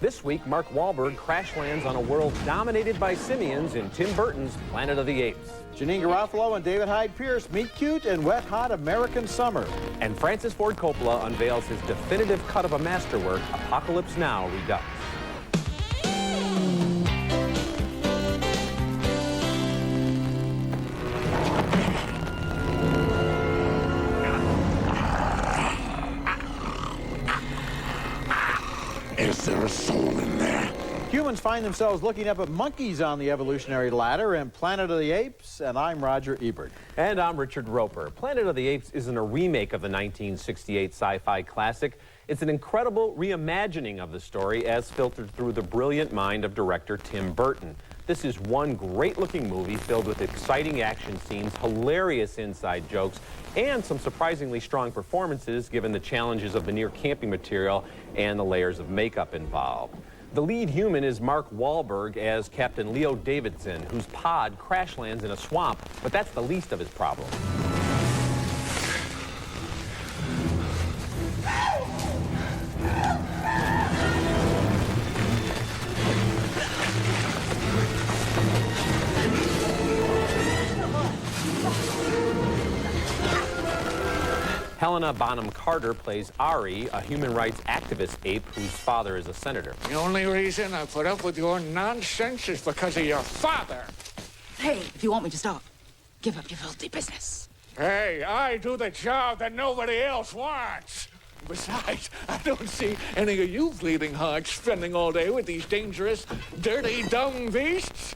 This week, Mark Wahlberg crash lands on a world dominated by simians in Tim Burton's Planet of the Apes. Janine Garofalo and David Hyde Pierce meet cute in wet, hot American summer. And Francis Ford Coppola unveils his definitive cut of a masterwork, Apocalypse Now Redux. Is there a soul in there? Humans find themselves looking up at monkeys on the evolutionary ladder in Planet of the Apes, and I'm Roger Ebert. And I'm Richard Roeper. Planet of the Apes isn't a remake of the 1968 sci-fi classic. It's an incredible reimagining of the story as filtered through the brilliant mind of director Tim Burton. This is one great-looking movie filled with exciting action scenes, hilarious inside jokes, and some surprisingly strong performances given the challenges of the near-camping material and the layers of makeup involved. The lead human is Mark Wahlberg as Captain Leo Davidson, whose pod crash lands in a swamp, but that's the least of his problems. Helena Bonham Carter plays Ari, a human rights activist ape whose father is a senator. The only reason I put up with your nonsense is because of your father. Hey, if you want me to stop, give up your filthy business. Hey, I do the job that nobody else wants. Besides, I don't see any of you bleeding hearts spending all day with these dangerous, dirty, dumb beasts.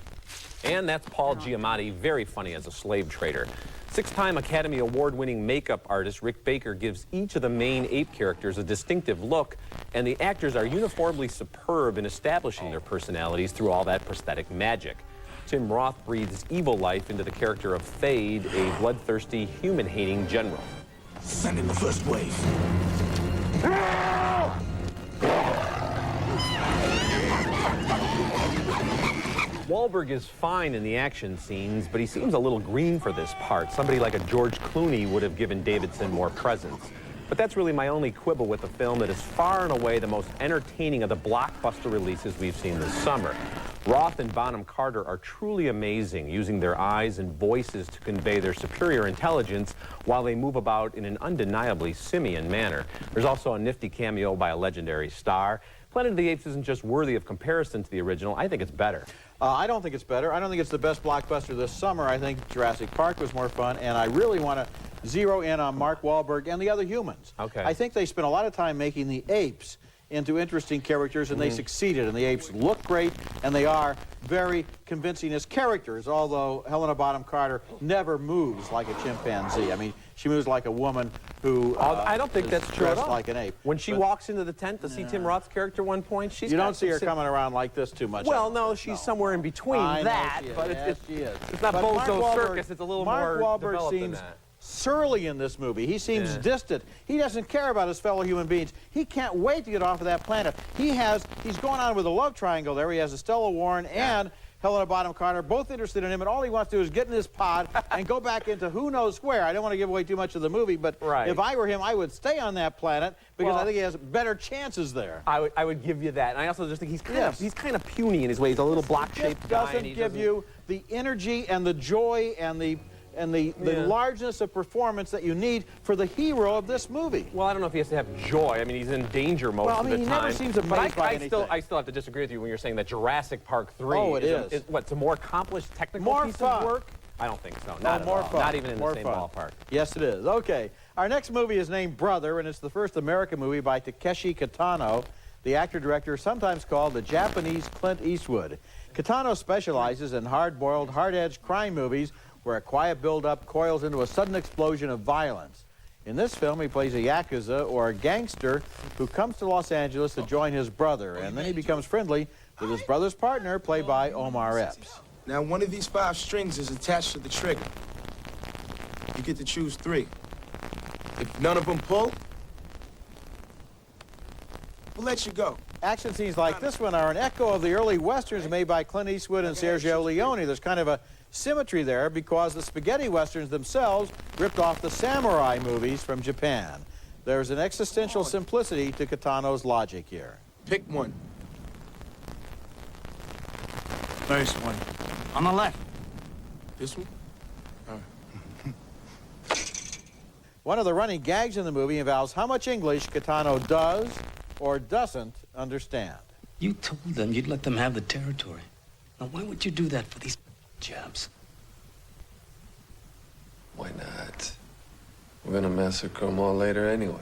And that's Paul Giamatti, very funny as a slave trader. Six-time Academy Award-winning makeup artist Rick Baker gives each of the main ape characters a distinctive look, and the actors are uniformly superb in establishing their personalities through all that prosthetic magic. Tim Roth breathes evil life into the character of Thade, a bloodthirsty, human-hating general. Send in the first wave. Wahlberg is fine in the action scenes, but he seems a little green for this part. Somebody like a George Clooney would have given Davidson more presence. But that's really my only quibble with the film that is far and away the most entertaining of the blockbuster releases we've seen this summer. Roth and Bonham Carter are truly amazing, using their eyes and voices to convey their superior intelligence while they move about in an undeniably simian manner. There's also a nifty cameo by a legendary star. Planet of the Apes isn't just worthy of comparison to the original, I think it's better. I don't think it's better. I don't think it's the best blockbuster this summer. I think Jurassic Park was more fun, and I really want to zero in on Mark Wahlberg and the other humans. Okay. I think they spent a lot of time making the apes into interesting characters, and they succeeded, and the apes look great, and they are very convincing as characters, although Helena Bonham Carter never moves like a chimpanzee. I mean, she moves like a woman who I don't think that's true at all. like an ape. When she walks into the tent to see Tim Roth's character one point, she's You don't see her coming around like this too much. Well, no, she's somewhere in between that, but it's not Bozo Circus. It's a little more developed than that. Surly in this movie. He seems distant. He doesn't care about his fellow human beings. He can't wait to get off of that planet. He's going on with a love triangle there. He has Estella Warren and Helena Bonham Carter, both interested in him, and all he wants to do is get in his pod and go back into who knows where. I don't want to give away too much of the movie, but if I were him, I would stay on that planet because I think he has better chances there. I would give you that. And I also just think he's kind of puny in his way. He's a little block-shaped guy. Doesn't give you the energy and the joy and the largeness of performance that you need for the hero of this movie. Well, I don't know if he has to have joy. I mean, he's in danger most of the time. He never seems amazed by anything. I still have to disagree with you when you're saying that Jurassic Park 3 is what, it's a more accomplished technical piece of work? I don't think so. Not at all. Not even in the same ballpark. Yes, it is. Okay. Our next movie is named Brother, and it's the first American movie by Takeshi Kitano, the actor-director sometimes called the Japanese Clint Eastwood. Kitano specializes in hard-boiled, hard-edged crime movies where a quiet build-up coils into a sudden explosion of violence. In this film, he plays a yakuza, or a gangster, who comes to Los Angeles to join his brother, and then he becomes friendly with his brother's partner, played by Omar Epps. Now, one of these 5 strings is attached to the trigger. You get to choose 3. If none of them pull, we'll let you go. Action scenes like this one are an echo of the early westerns made by Clint Eastwood and Sergio Leone. There's kind of a symmetry there because the spaghetti westerns themselves ripped off the samurai movies from Japan. There's an existential simplicity to Kitano's logic here. Pick one. First one. On the left. This one? One of the running gags in the movie involves how much English Kitano does or doesn't understand. You told them you'd let them have the territory. Now, why would you do that for these jobs? Why not? We're gonna massacre them all later anyway.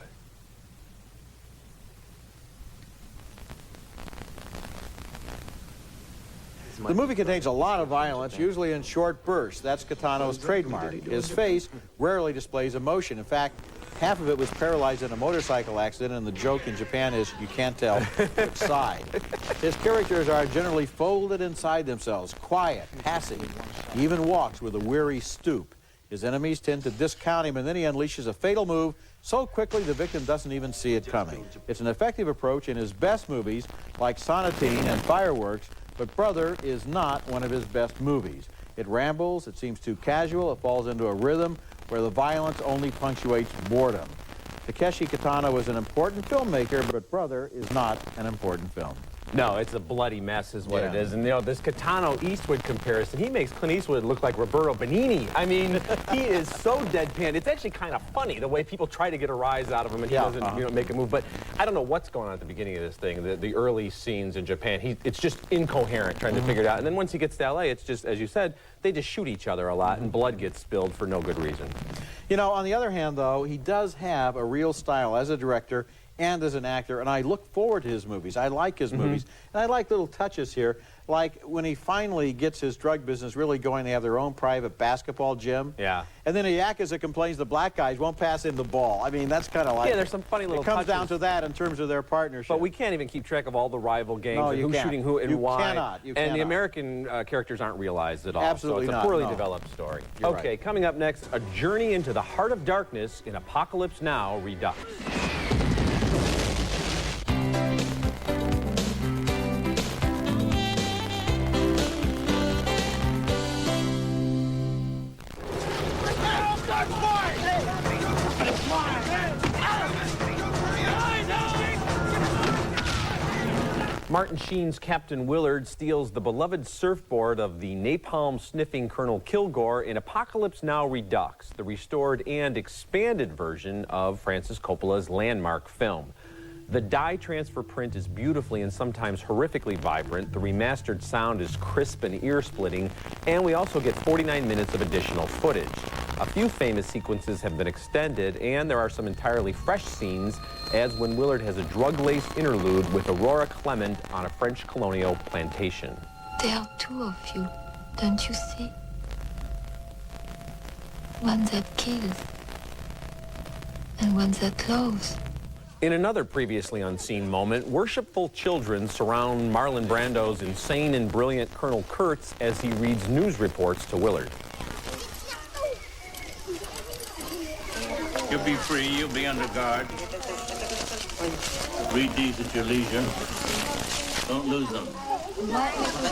The movie contains a lot of violence, usually in short bursts. That's Kitano's trademark. His face rarely displays emotion. In fact, half of it was paralyzed in a motorcycle accident, and the joke in Japan is you can't tell which side. His characters are generally folded inside themselves, quiet, passive. He even walks with a weary stoop. His enemies tend to discount him, and then he unleashes a fatal move so quickly the victim doesn't even see it coming. It's an effective approach in his best movies, like Sonatine and Fireworks, but Brother is not one of his best movies. It rambles, it seems too casual, it falls into a rhythm where the violence only punctuates boredom. Takeshi Kitano is an important filmmaker, but Brother is not an important film. No, it's a bloody mess is what Yeah. it is. And, you know, this Kitano-Eastwood comparison, he makes Clint Eastwood look like Roberto Benigni. I mean, he is so deadpan. It's actually kind of funny the way people try to get a rise out of him and he doesn't you know, make a move. But I don't know what's going on at the beginning of this thing, the early scenes in Japan. It's just incoherent trying to figure it out. And then once he gets to L.A., it's just, as you said, they just shoot each other a lot and blood gets spilled for no good reason. You know, on the other hand, though, he does have a real style as a director and as an actor, and I look forward to his movies. I like his movies, and I like little touches here, like when he finally gets his drug business really going. They have their own private basketball gym. Yeah. And then the Yakuza complains the black guys won't pass him the ball. I mean, that's kind of like... Yeah, there's some funny little It comes down touches. to that in terms of their partnership. But we can't even keep track of all the rival gangs No, and you who's can't. shooting who and You why. cannot. You and cannot. the American characters aren't realized at all. Absolutely so it's not, a poorly no. developed story. You're Okay, right. coming up next, a journey into the heart of darkness in Apocalypse Now Redux. Martin Sheen's Captain Willard steals the beloved surfboard of the napalm-sniffing Colonel Kilgore in Apocalypse Now Redux, the restored and expanded version of Francis Coppola's landmark film. The dye transfer print is beautifully and sometimes horrifically vibrant. The remastered sound is crisp and ear-splitting, and we also get 49 minutes of additional footage. A few famous sequences have been extended, and there are some entirely fresh scenes, as when Willard has a drug-laced interlude with Aurora Clement on a French colonial plantation. There are two of you, don't you see? One that kills, and one that loves. In another previously unseen moment, worshipful children surround Marlon Brando's insane and brilliant Colonel Kurtz as he reads news reports to Willard. You'll be free, you'll be under guard. Read these at your leisure. Don't lose them.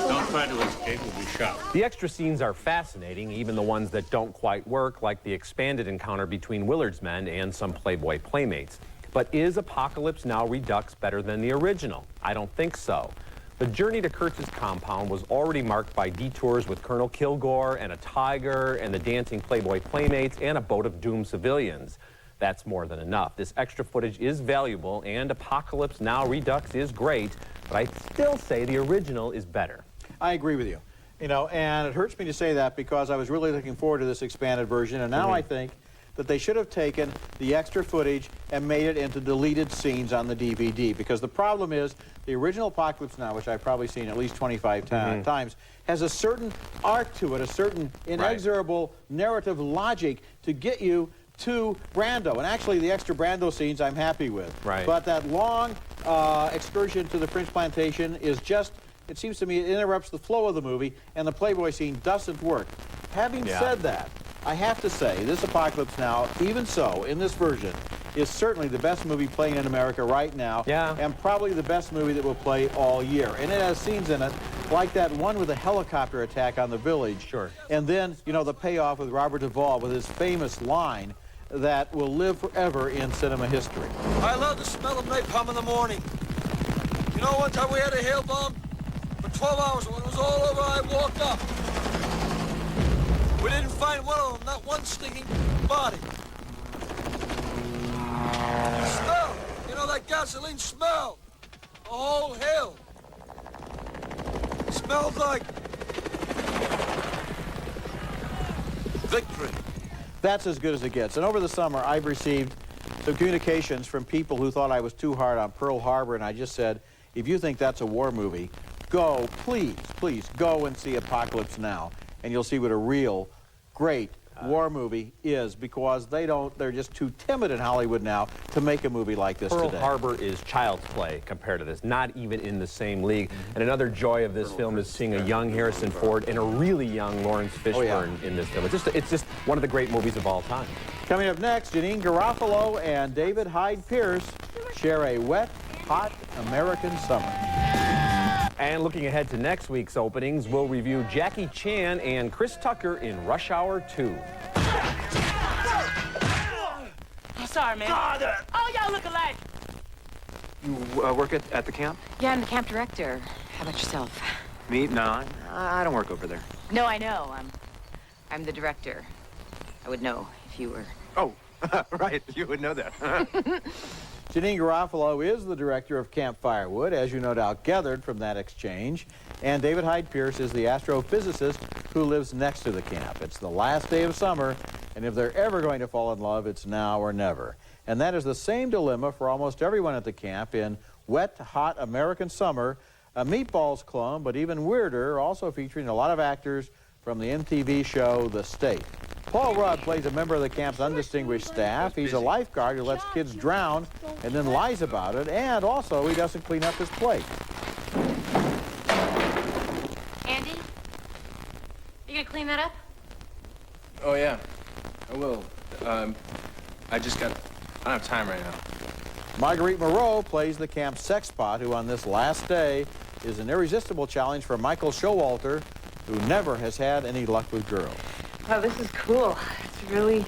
Don't try to escape, you'll be shot. The extra scenes are fascinating, even the ones that don't quite work, like the expanded encounter between Willard's men and some Playboy playmates. But is Apocalypse Now Redux better than the original? I don't think so. The journey to Kurtz's compound was already marked by detours with Colonel Kilgore and a tiger and the dancing Playboy playmates and a boat of doomed civilians. That's more than enough. This extra footage is valuable, and Apocalypse Now Redux is great, but I still say the original is better. I agree with you. You know, and it hurts me to say that because I was really looking forward to this expanded version, and now I think that they should have taken the extra footage and made it into deleted scenes on the DVD, because the problem is the original Apocalypse Now, which I've probably seen at least 25 times, has a certain arc to it, a certain inexorable narrative logic to get you to Brando. And actually, the extra Brando scenes I'm happy with. Right. But that long excursion to the French plantation is just, it seems to me, it interrupts the flow of the movie, and the Playboy scene doesn't work. Having said that, I have to say, this Apocalypse Now, even so, in this version, is certainly the best movie playing in America right now, and probably the best movie that will play all year. And it has scenes in it like that one with the helicopter attack on the village. Sure. And then, you know, the payoff with Robert Duvall with his famous line that will live forever in cinema history. I love the smell of napalm in the morning. You know, one time we had a hail bomb, For 12 hours, when it was all over, I walked up. We didn't find one of them, not one stinking body. The smell, you know that gasoline smell? A whole hill. It smelled like victory. That's as good as it gets. And over the summer, I've received some communications from people who thought I was too hard on Pearl Harbor, and I just said, if you think that's a war movie, go, please, please, go and see Apocalypse Now, and you'll see what a real, great war movie is, because they're just too timid in Hollywood now to make a movie like this Pearl today. Harbor is child's play compared to this, not even in the same league. And another joy of this film is seeing a young Harrison Ford and a really young Lawrence Fishburne in this film. It's just one of the great movies of all time. Coming up next, Janine Garofalo and David Hyde Pierce share a wet, hot American summer. And looking ahead to next week's openings, we'll review Jackie Chan and Chris Tucker in Rush Hour 2. Oh, sorry, man. Oh, y'all look alike. You work at the camp? Yeah, I'm the camp director. How about yourself? Me? No, I don't work over there. No, I know. I'm the director. I would know if you were. Oh, right. You would know that. Janine Garofalo is the director of Camp Firewood, as you no doubt gathered from that exchange. And David Hyde Pierce is the astrophysicist who lives next to the camp. It's the last day of summer, and if they're ever going to fall in love, it's now or never. And that is the same dilemma for almost everyone at the camp in Wet, Hot American Summer, a Meatballs clone, but even weirder, also featuring a lot of actors from the MTV show The State. Paul Rudd plays a member of the camp's undistinguished staff. He's a lifeguard who lets kids drown and then lies about it, and also he doesn't clean up his plate. Andy? You gonna clean that up? Oh, yeah. I will. I don't have time right now. Marguerite Moreau plays the camp sex pot, who on this last day is an irresistible challenge for Michael Showalter, who never has had any luck with girls. Oh, this is cool. It's a really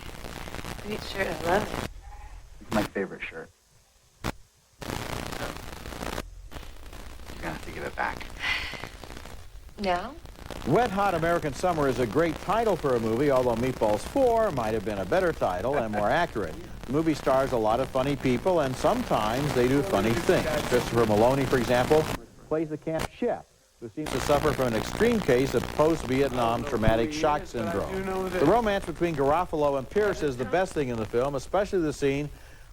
great shirt. I love it. It's my favorite shirt. You're gonna have to give it back. No? Wet Hot American Summer is a great title for a movie, although Meatballs 4 might have been a better title and more accurate. The movie stars a lot of funny people, and sometimes they do funny things. Christopher Maloney, for example, plays the camp chef, who seems to suffer from an extreme case of post-Vietnam traumatic shock syndrome. The romance between Garofalo and Pierce is the best thing in the film, especially the scene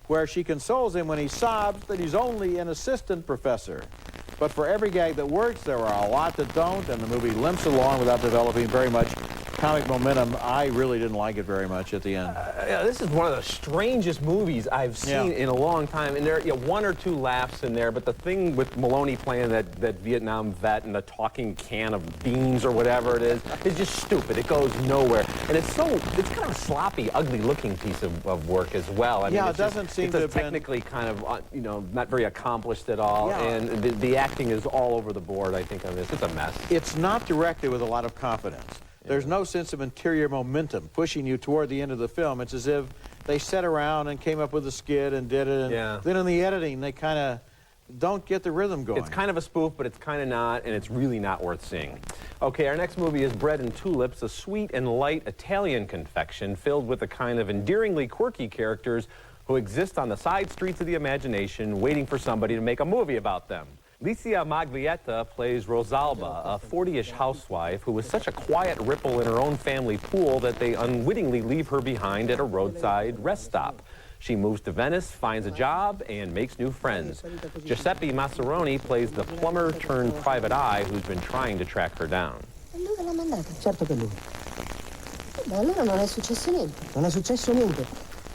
where she consoles him when he sobs that he's only an assistant professor. But for every gag that works, there are a lot that don't, and the movie limps along without developing very much comic momentum. I really didn't like it very much at the end. Yeah, this is one of the strangest movies I've seen in a long time, and there are one or two laughs in there, but the thing with Maloney playing that Vietnam vet and the talking can of beans or whatever it is just stupid. It goes nowhere, and it's kind of a sloppy, ugly-looking piece of work as well. I mean, it doesn't seem to have technically kind of, not very accomplished at all, and the acting is all over the board, I think, on this. It's a mess. It's not directed with a lot of confidence. There's no sense of interior momentum pushing you toward the end of the film. It's as if they sat around and came up with a skit and did it, and then in the editing, they kind of don't get the rhythm going. It's kind of a spoof, but it's kind of not, and it's really not worth seeing. Okay, our next movie is Bread and Tulips, a sweet and light Italian confection filled with the kind of endearingly quirky characters who exist on the side streets of the imagination, waiting for somebody to make a movie about them. Licia Maglietta plays Rosalba, a 40-ish housewife who is such a quiet ripple in her own family pool that they unwittingly leave her behind at a roadside rest stop. She moves to Venice, finds a job, and makes new friends. Giuseppe Massaroni plays the plumber-turned-private eye who's been trying to track her down. Lui l'ha mandata, certo che lui. Ma allora non è successo niente. Non è successo niente.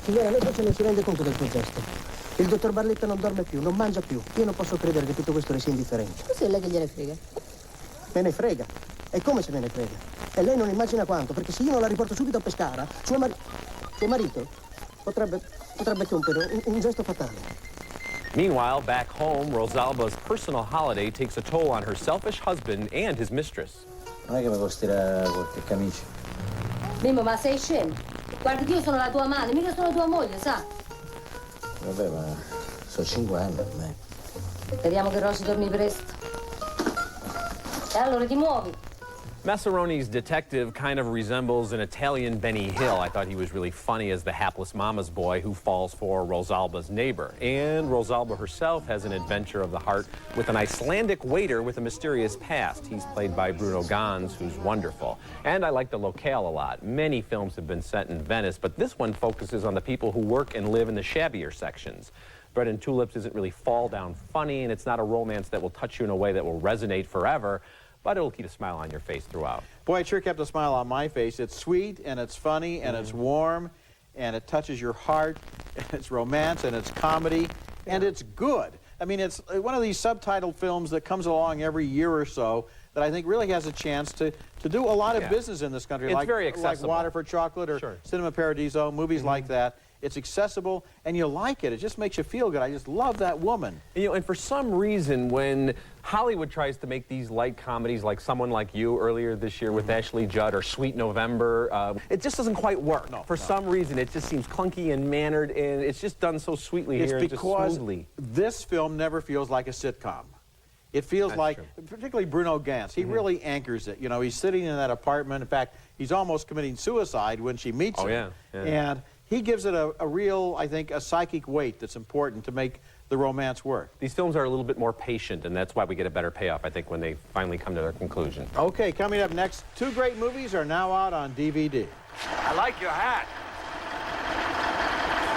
Signora, lei forse non si rende conto del tuo gesto. Il dottor Barletta non dorme più, non mangia più. Io non posso credere che tutto questo le sia indifferente. Così è lei che gliene frega? Me ne frega. E come se me ne frega? E lei non immagina quanto, perché se io non la riporto subito a Pescara, suo marito potrebbe compiere un gesto fatale. Meanwhile, back home, Rosalba's personal holiday takes a toll on her selfish husband and his mistress. Non è che mi costerà qualche camicia. Bimbo, ma sei scemo? Guardi che io sono la tua madre, mica sono tua moglie, sa? Vabbè, ma sono 5 anni ormai. Speriamo che Rosy dormi presto. E allora ti muovi. Masseroni's detective kind of resembles an Italian Benny Hill. I thought he was really funny as the hapless mama's boy who falls for Rosalba's neighbor. And Rosalba herself has an adventure of the heart with an Icelandic waiter with a mysterious past. He's played by Bruno Ganz, who's wonderful. And I like the locale a lot. Many films have been set in Venice, but this one focuses on the people who work and live in the shabbier sections. Bread and Tulips isn't really fall-down funny, and it's not a romance that will touch you in a way that will resonate forever, but it'll keep a smile on your face throughout. Boy, it sure kept a smile on my face. It's sweet, and it's funny, and it's warm, and it touches your heart, and it's romance, and it's comedy, and it's good. I mean, it's one of these subtitled films that comes along every year or so that I think really has a chance to do a lot of business in this country. It's very accessible. Like Water for Chocolate or Cinema Paradiso, movies like that. It's accessible, and you like it. It just makes you feel good. I just love that woman. You know, and for some reason, when Hollywood tries to make these light comedies like Someone Like You earlier this year with Ashley Judd or Sweet November, it just doesn't quite work. For some reason, it just seems clunky and mannered, and it's just done so sweetly here and just smoothly. This film never feels like a sitcom. It feels like, particularly Bruno Ganz, he really anchors it. You know, he's sitting in that apartment. In fact, he's almost committing suicide when she meets him. And he gives it a real, I think, a psychic weight that's important to make the romance work. These films are a little bit more patient, and that's why we get a better payoff, I think, when they finally come to their conclusion. Okay, coming up next, two great movies are now out on DVD. I like your hat.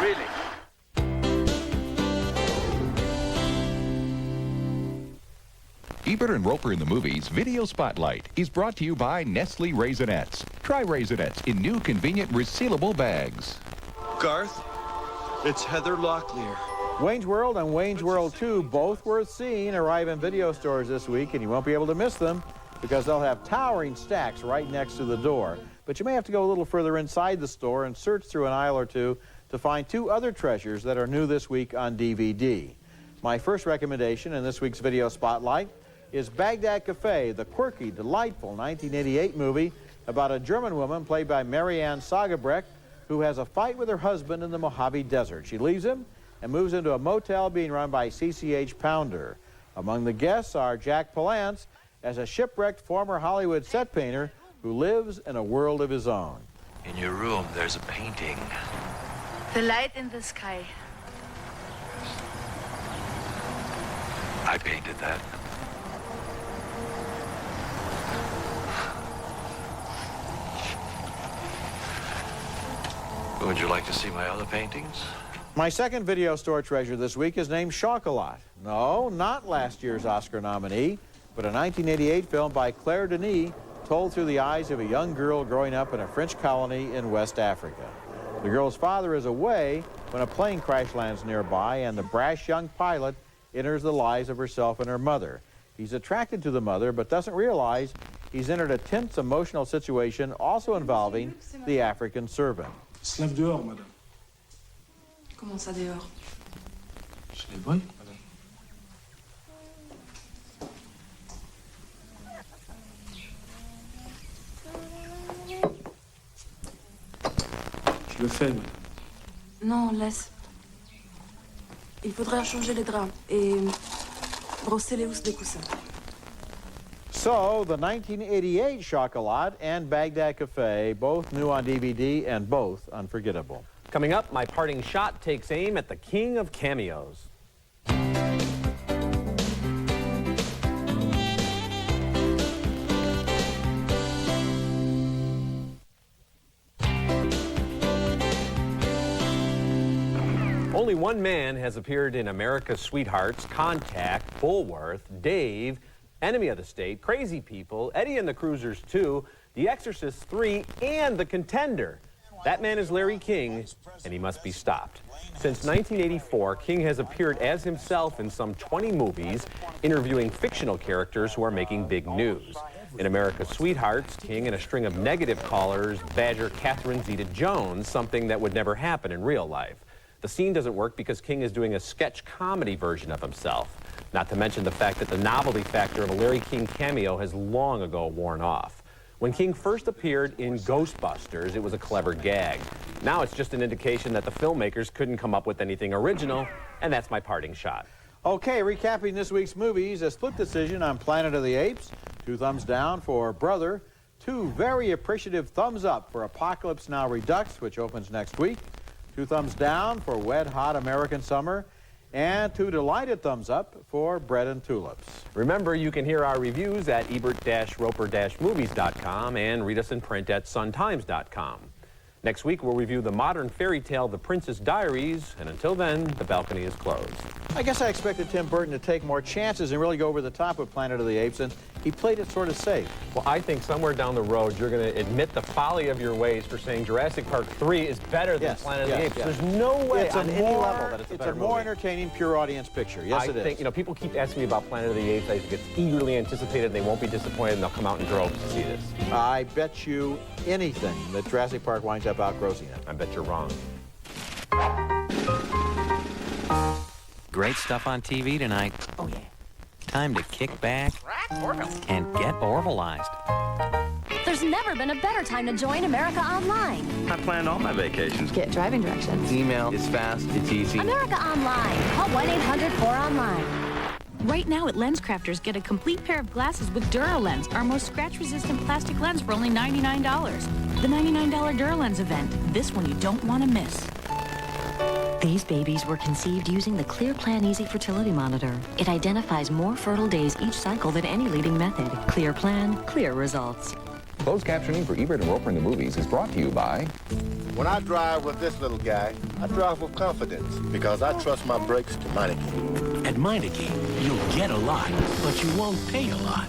Really. Ebert and Roeper in the Movies Video Spotlight is brought to you by Nestle Raisinets. Try Raisinets in new convenient resealable bags. Garth, it's Heather Locklear. Wayne's World and Wayne's World 2, both worth seeing, arrive in video stores this week, and you won't be able to miss them because they'll have towering stacks right next to the door. But you may have to go a little further inside the store and search through an aisle or two to find two other treasures that are new this week on DVD. My first recommendation in this week's Video Spotlight is Baghdad Cafe, the quirky, delightful 1988 movie about a German woman played by Marianne Sagebrecht who has a fight with her husband in the Mojave Desert. She leaves him and moves into a motel being run by CCH Pounder. Among the guests are Jack Palance as a shipwrecked former Hollywood set painter who lives in a world of his own. In your room, there's a painting. The light in the sky. I painted that. Would you like to see my other paintings? My second video store treasure this week is named Chocolat. No, not last year's Oscar nominee, but a 1988 film by Claire Denis told through the eyes of a young girl growing up in a French colony in West Africa. The girl's father is away when a plane crash lands nearby, and the brash young pilot enters the lives of herself and her mother. He's attracted to the mother, but doesn't realize he's entered a tense emotional situation also involving the African servant. Se lève dehors, madame. Comment ça dehors? Je les vois, madame. Je le fais, madame. Non, laisse. Il faudrait changer les draps et brosser les housses des coussins. So, the 1988 Chocolat and Baghdad Cafe, both new on DVD and both unforgettable. Coming up, my parting shot takes aim at the king of cameos. Only one man has appeared in America's Sweethearts, Contact, Bulworth, Dave, Enemy of the State, Crazy People, Eddie and the Cruisers 2, The Exorcist 3, and The Contender. That man is Larry King, and he must be stopped. Since 1984, King has appeared as himself in some 20 movies, interviewing fictional characters who are making big news. In America's Sweethearts, King and a string of negative callers badger Catherine Zeta-Jones, something that would never happen in real life. The scene doesn't work because King is doing a sketch comedy version of himself. Not to mention the fact that the novelty factor of a Larry King cameo has long ago worn off. When King first appeared in Ghostbusters, it was a clever gag. Now it's just an indication that the filmmakers couldn't come up with anything original, and that's my parting shot. Okay, recapping this week's movies, a split decision on Planet of the Apes, 2 thumbs down for Brother, 2 very appreciative thumbs up for Apocalypse Now Redux, which opens next week, 2 thumbs down for Wet Hot American Summer, and 2 delighted thumbs up for Bread and Tulips. Remember, you can hear our reviews at ebert-roeper-movies.com and read us in print at suntimes.com. Next week, we'll review the modern fairy tale, The Princess Diaries, and until then, the balcony is closed. I guess I expected Tim Burton to take more chances and really go over the top with Planet of the Apes, and he played it sort of safe. Well, I think somewhere down the road, you're going to admit the folly of your ways for saying Jurassic Park 3 is better than Planet of the Apes. There's no way on any level that it's a better movie. It's a more entertaining, pure audience picture. Yes, it is. I think, people keep asking me about Planet of the Apes. I think it's eagerly anticipated. They won't be disappointed, and they'll come out in droves to see this. I bet you anything that Jurassic Park winds up outgrossing it. I bet you're wrong. Great stuff on TV tonight. Oh, yeah. Time to kick back and get Orvilleized. There's never been a better time to join America Online. I planned all my vacations. Get driving directions. Email, it's fast, it's easy. America Online. Call 1-800-4ONLINE. Right now at LensCrafters, get a complete pair of glasses with DuraLens, our most scratch-resistant plastic lens for only $99. The $99 DuraLens event. This one you don't want to miss. These babies were conceived using the Clear Plan Easy Fertility Monitor. It identifies more fertile days each cycle than any leading method. Clear Plan, clear results. Closed captioning for Ebert and Roeper in the Movies is brought to you by... When I drive with this little guy, I drive with confidence because I trust my brakes to Meineke. At Meineke, you'll get a lot, but you won't pay a lot.